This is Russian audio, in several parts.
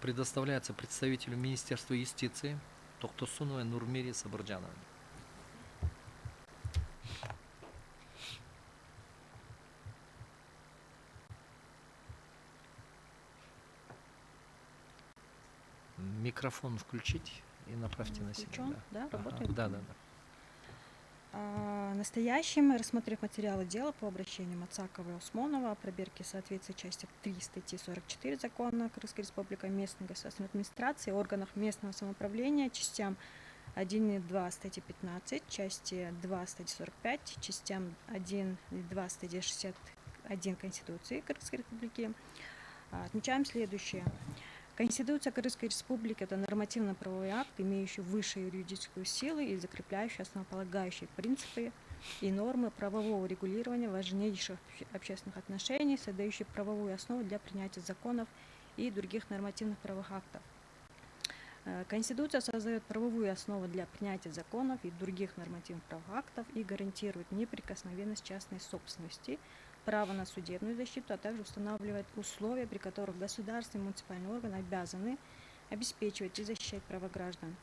предоставляется представителю Министерства юстиции Тохтосуновой Нурмире Сабырджановне. Микрофон включить и направьте на себя. Да, работает? Да. Настоящим, рассмотрев материалы дела по обращению Мацакова и Усмонова о проверке соответствия части 3 статьи 44 закона Кыргызской Республики о местной государственной администрации, органах местного самоуправления, частям 1 и 2 статьи 15, части 2 статьи 45, частям 1 и 2 статьи 61 Конституции Кыргызской Республики, отмечаем следующее. Конституция Кыргызской Республики – это нормативно-правовой акт, имеющий высшую юридическую силу и закрепляющий основополагающие принципы и нормы правового регулирования важнейших общественных отношений, создающий правовую основу для принятия законов и других нормативных правовых актов. Конституция создает правовую основу для принятия законов и других нормативных правовых актов и гарантирует неприкосновенность частной собственности, право на судебную защиту, а также устанавливает условия, при которых государственные и муниципальные органы обязаны обеспечивать и защищать права граждан.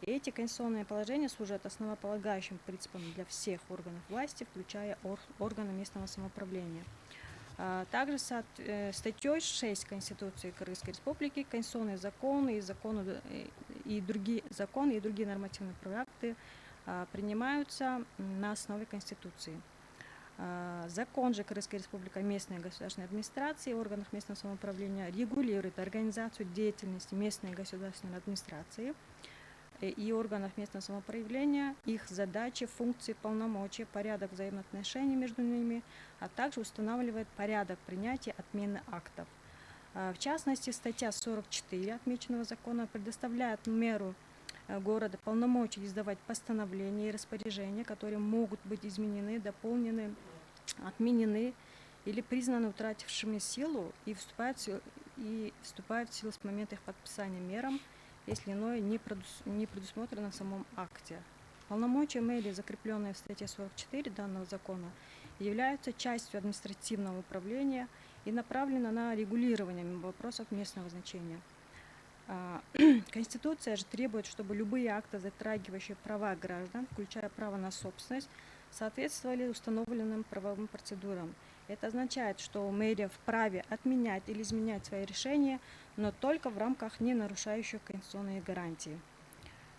И эти конституционные положения служат основополагающим принципом для всех органов власти, включая органы местного самоуправления. Также статьей 6 Конституции Кыргызской Республики конституционные законы и другие нормативные правовые акты принимаются на основе Конституции. Закон же Кыргызской Республики о местной государственной администрации и органах местного самоуправления регулирует организацию деятельности местной государственной администрации и органов местного самоуправления, их задачи, функции, полномочия, порядок взаимоотношений между ними, а также устанавливает порядок принятия отмены актов. В частности, статья 44 отмеченного закона предоставляет мэру города полномочия издавать постановления и распоряжения, которые могут быть изменены, дополнены, отменены или признаны утратившими силу и вступают в силу с момента их подписания мерам, если иное не предусмотрено в самом акте. Полномочия мэрии, закрепленные в статье 44 данного закона, являются частью административного управления и направлены на регулирование вопросов местного значения. Конституция же требует, чтобы любые акты, затрагивающие права граждан, включая право на собственность, соответствовали установленным правовым процедурам. Это означает, что мэрия вправе отменять или изменять свои решения, но только в рамках не нарушающих конституционные гарантии.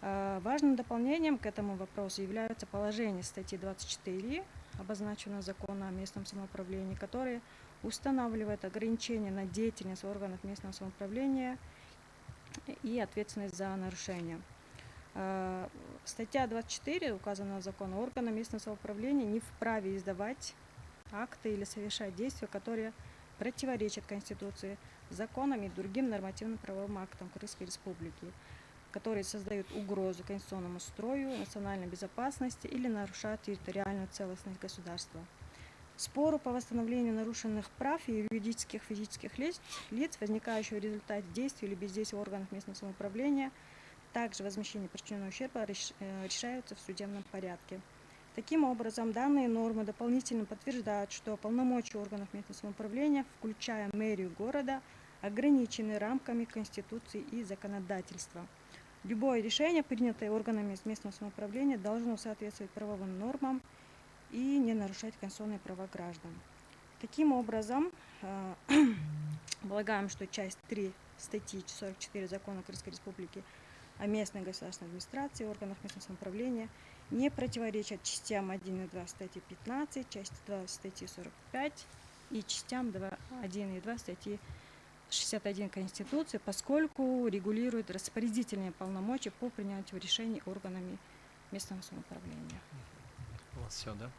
Важным дополнением к этому вопросу являются положения статьи 24 обозначенного закона о местном самоуправлении, которые устанавливают ограничения на деятельность органов местного самоуправления и ответственность за нарушение. Статья 24 указанного закона: органы местного самоуправления не вправе издавать акты или совершать действия, которые противоречат Конституции, законам и другим нормативным правовым актам Кыргызской Республики, которые создают угрозу конституционному строю, национальной безопасности или нарушают территориальную целостность государства. Спору по восстановлению нарушенных прав и юридических физических лиц, возникающих в результате действий или бездействия органов местного самоуправления, также возмещение причиненного ущерба решаются в судебном порядке. Таким образом, данные нормы дополнительно подтверждают, что полномочия органов местного самоуправления, включая мэрию города, ограничены рамками Конституции и законодательства. Любое решение, принятое органами местного самоуправления, должно соответствовать правовым нормам и не нарушать конституционные права граждан. Таким образом, полагаем, что часть 3 статьи 44 закона Кыргызской Республики о местной государственной администрации и органах местного самоуправления не противоречат частям 1 и 2 статьи 15, части 2 статьи 45 и частям 1 и 2 статьи 61 Конституции, поскольку регулирует распорядительные полномочия по принятию решений органами местного самоуправления. У вас все, да?